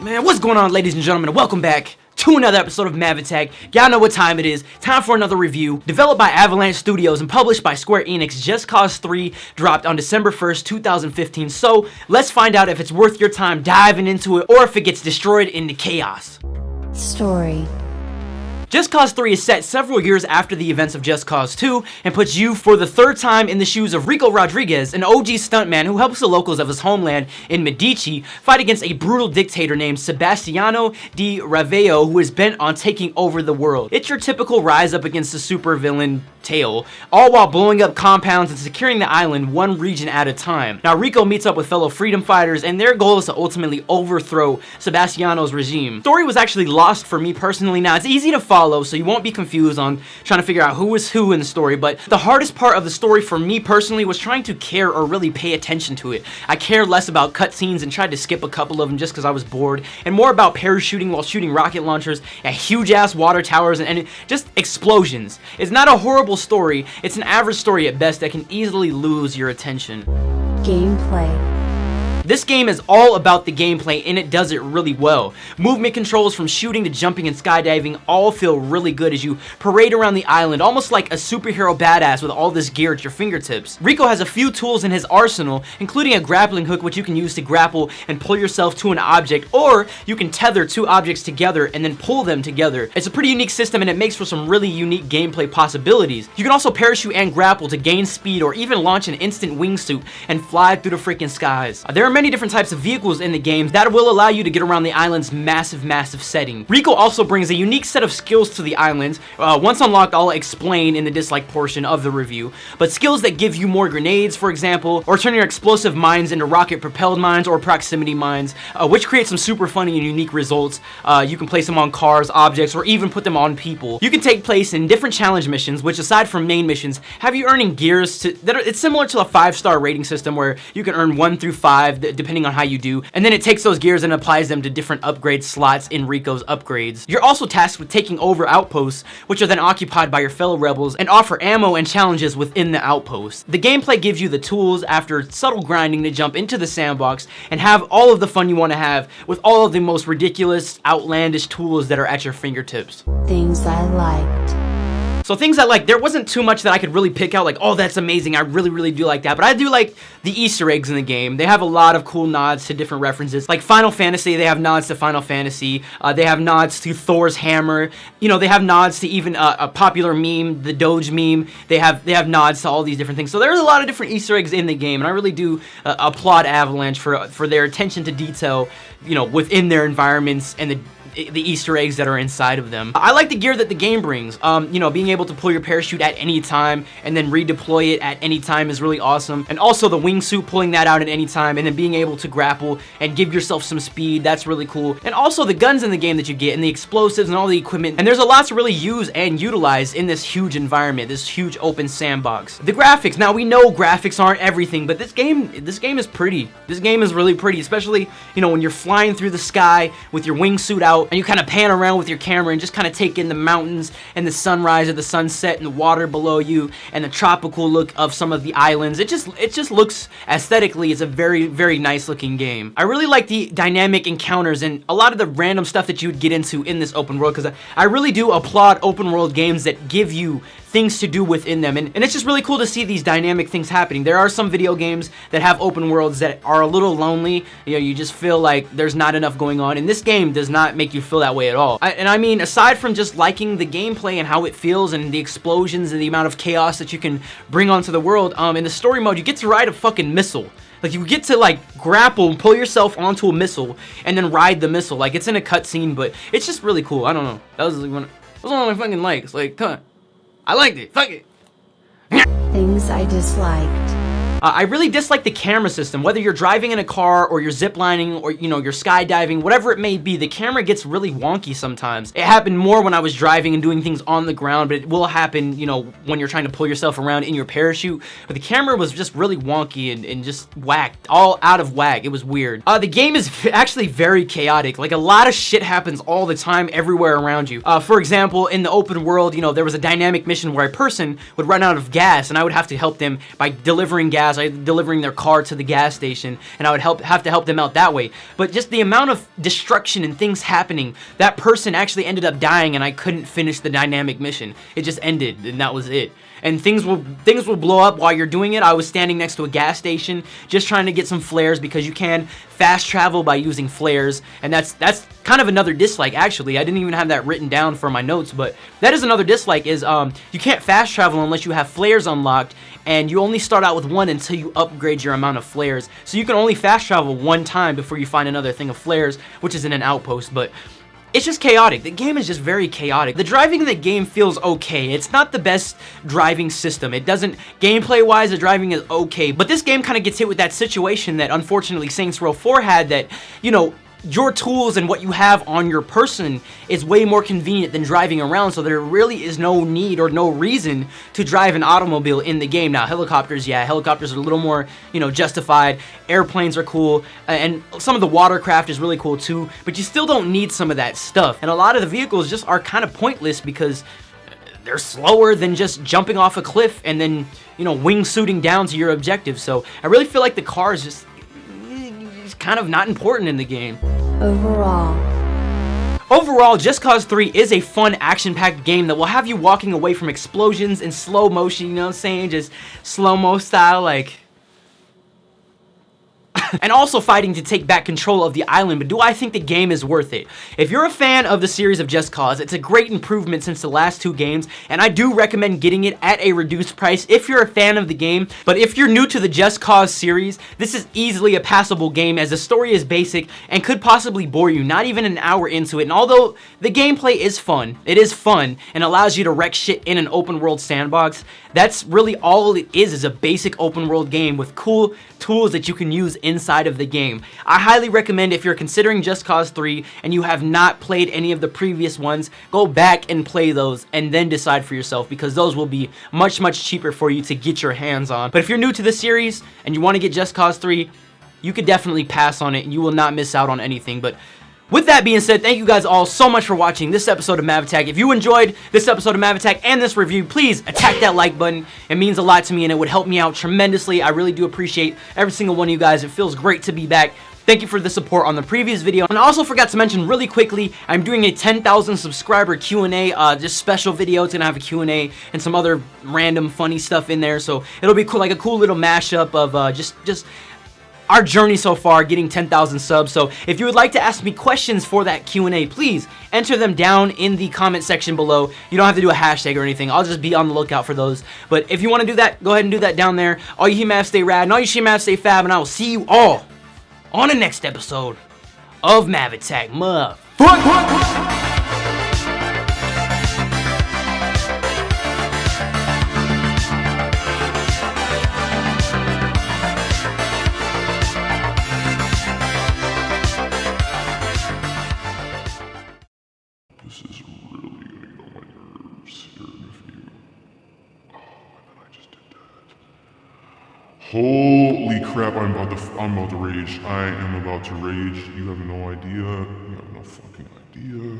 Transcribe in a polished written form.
Man, what's going on, ladies and gentlemen? Welcome back to another episode of MavAttack. Y'all know what time it is. Time for another review. Developed by Avalanche Studios and published by Square Enix, Just Cause 3 dropped on December 1st, 2015. So, let's find out if it's worth your time diving into it or if it gets destroyed into chaos. Story. Just Cause 3 is set several years after the events of Just Cause 2 and puts you for the third time in the shoes of Rico Rodriguez, an OG stuntman who helps the locals of his homeland in Medici fight against a brutal dictator named Sebastiano di Raveo who is bent on taking over the world. It's your typical rise up against the supervillain tale, all while blowing up compounds and securing the island one region at a time. Now Rico meets up with fellow freedom fighters and their goal is to ultimately overthrow Sebastiano's regime. The story was actually lost for me personally. Now it's easy to follow, so you won't be confused on trying to figure out who is who in the story, but the hardest part of the story for me personally was trying to care or really pay attention to it. I cared less about cutscenes and tried to skip a couple of them just because I was bored, and more about parachuting while shooting rocket launchers at huge ass water towers and just explosions. It's not a horrible story, it's an average story at best that can easily lose your attention. Gameplay. This game is all about the gameplay and it does it really well. Movement controls from shooting to jumping and skydiving all feel really good as you parade around the island almost like a superhero badass with all this gear at your fingertips. Rico has a few tools in his arsenal, including a grappling hook which you can use to grapple and pull yourself to an object, or you can tether two objects together and then pull them together. It's a pretty unique system and it makes for some really unique gameplay possibilities. You can also parachute and grapple to gain speed or even launch an instant wingsuit and fly through the freaking skies. There are many different types of vehicles in the game that will allow you to get around the island's massive setting. Rico also brings a unique set of skills to the island. Once unlocked, I'll explain in the dislike portion of the review, but skills that give you more grenades, for example, or turn your explosive mines into rocket propelled mines or proximity mines, which create some super funny and unique results. You can place them on cars, objects, or even put them on people. You can take place in different challenge missions, which aside from main missions, have you earning gears it's similar to a 5-star rating system where you can earn 1 through 5 depending on how you do, and then it takes those gears and applies them to different upgrade slots in Rico's upgrades. You're also tasked with taking over outposts, which are then occupied by your fellow rebels and offer ammo and challenges within the outposts. The gameplay gives you the tools after subtle grinding to jump into the sandbox and have all of the fun you want to have with all of the most ridiculous, outlandish tools that are at your fingertips. Things I liked. So things I like, there wasn't too much that I could really pick out like, oh, that's amazing, I really do like that, but I do like the Easter eggs in the game. They have a lot of cool nods to different references. Like Final Fantasy, they have nods to Final Fantasy, they have nods to Thor's hammer, you know, they have nods to even a popular meme, the Doge meme, they have nods to all these different things. So there's a lot of different Easter eggs in the game, and I really do applaud Avalanche for their attention to detail, you know, within their environments and the Easter eggs that are inside of them. I like the gear that the game brings. You know, being able to pull your parachute at any time and then redeploy it at any time is really awesome. And also the wingsuit, pulling that out at any time and then being able to grapple and give yourself some speed, that's really cool. And also the guns in the game that you get and the explosives and all the equipment. And there's a lot to really use and utilize in this huge environment, this huge open sandbox. The graphics, now we know graphics aren't everything, but this game is pretty. This game is really pretty, especially, you know, when you're flying through the sky with your wingsuit out and you kind of pan around with your camera and just kind of take in the mountains and the sunrise or the sunset and the water below you and the tropical look of some of the islands. It just looks aesthetically, it's a very nice looking game. I really like the dynamic encounters and a lot of the random stuff that you would get into in this open world, because I really do applaud open world games that give you things to do within them, and it's just really cool to see these dynamic things happening. There are some video games that have open worlds that are a little lonely, you know, you just feel like there's not enough going on, and this game does not make you feel that way at all. I mean, aside from just liking the gameplay and how it feels and the explosions and the amount of chaos that you can bring onto the world, in the story mode, you get to ride a fucking missile. Like, you get to, like, grapple and pull yourself onto a missile and then ride the missile. Like, it's in a cutscene, but it's just really cool. I don't know. That was, like, one of my fucking likes. Like, come on. I liked it. Fuck it. Things I disliked. I really dislike the camera system. Whether you're driving in a car or you're ziplining or, you know, you're skydiving, whatever it may be, the camera gets really wonky sometimes. It happened more when I was driving and doing things on the ground, but it will happen, you know, when you're trying to pull yourself around in your parachute. But the camera was just really wonky and just whacked, all out of whack. It was weird. The game is actually very chaotic. Like, a lot of shit happens all the time everywhere around you. For example, in the open world, you know, there was a dynamic mission where a person would run out of gas and I would have to help them by delivering gas gas, delivering their car to the gas station, and I would have to help them out that way. But just the amount of destruction and things happening, that person actually ended up dying, and I couldn't finish the dynamic mission. It just ended, and that was it. And things will blow up while you're doing it. I was standing next to a gas station just trying to get some flares, because you can fast travel by using flares, and that's kind of another dislike. Actually, I didn't even have that written down for my notes, but that is another dislike, is you can't fast travel unless you have flares unlocked, and you only start out with one until you upgrade your amount of flares. So you can only fast travel one time before you find another thing of flares, which is in an outpost. But it's just chaotic. The game is just very chaotic. The driving in the game feels okay. It's not the best driving system. It doesn't, gameplay-wise, the driving is okay. But this game kind of gets hit with that situation that unfortunately Saints Row 4 had, that, you know, your tools and what you have on your person is way more convenient than driving around, so there really is no need or no reason to drive an automobile in the game. Now, helicopters, yeah, helicopters are a little more, you know, justified. Airplanes are cool, and some of the watercraft is really cool too, but you still don't need some of that stuff. And a lot of the vehicles just are kind of pointless because they're slower than just jumping off a cliff and then, you know, wingsuiting down to your objective. So I really feel like the car is just kind of not important in the game. Overall, Just Cause 3 is a fun, action-packed game that will have you walking away from explosions in slow motion, you know what I'm saying? Just slow-mo style, like... and also fighting to take back control of the island. But do I think the game is worth it? If you're a fan of the series of Just Cause, it's a great improvement since the last two games, and I do recommend getting it at a reduced price if you're a fan of the game. But if you're new to the Just Cause series, this is easily a passable game, as the story is basic and could possibly bore you not even an hour into it. And although the gameplay is fun, it is fun and allows you to wreck shit in an open world sandbox, that's really all it is a basic open world game with cool tools that you can use inside of the game. I highly recommend, if you're considering Just Cause 3 and you have not played any of the previous ones, go back and play those and then decide for yourself, because those will be much cheaper for you to get your hands on. But if you're new to the series and you want to get Just Cause 3, you could definitely pass on it and you will not miss out on anything. But with that being said, thank you guys all so much for watching this episode of MavAttack. If you enjoyed this episode of MavAttack and this review, please attack that like button. It means a lot to me and it would help me out tremendously. I really do appreciate every single one of you guys. It feels great to be back. Thank you for the support on the previous video. And I also forgot to mention really quickly, I'm doing a 10,000 subscriber Q&A, just special video. It's gonna have a Q&A and some other random funny stuff in there. So it'll be cool, like a cool little mashup of just our journey so far, getting 10,000 subs. So if you would like to ask me questions for that Q&A, please enter them down in the comment section below. You don't have to do a hashtag or anything. I'll just be on the lookout for those. But if you want to do that, go ahead and do that down there. All you He-Mavs stay rad, and all you She-Mavs stay fab, and I will see you all on the next episode of MavAttack. Motherfucker! This is really gonna get on my nerves here in a few. Oh, and then I just did that. Holy crap, I'm about to rage. I am about to rage. You have no idea. You have no fucking idea.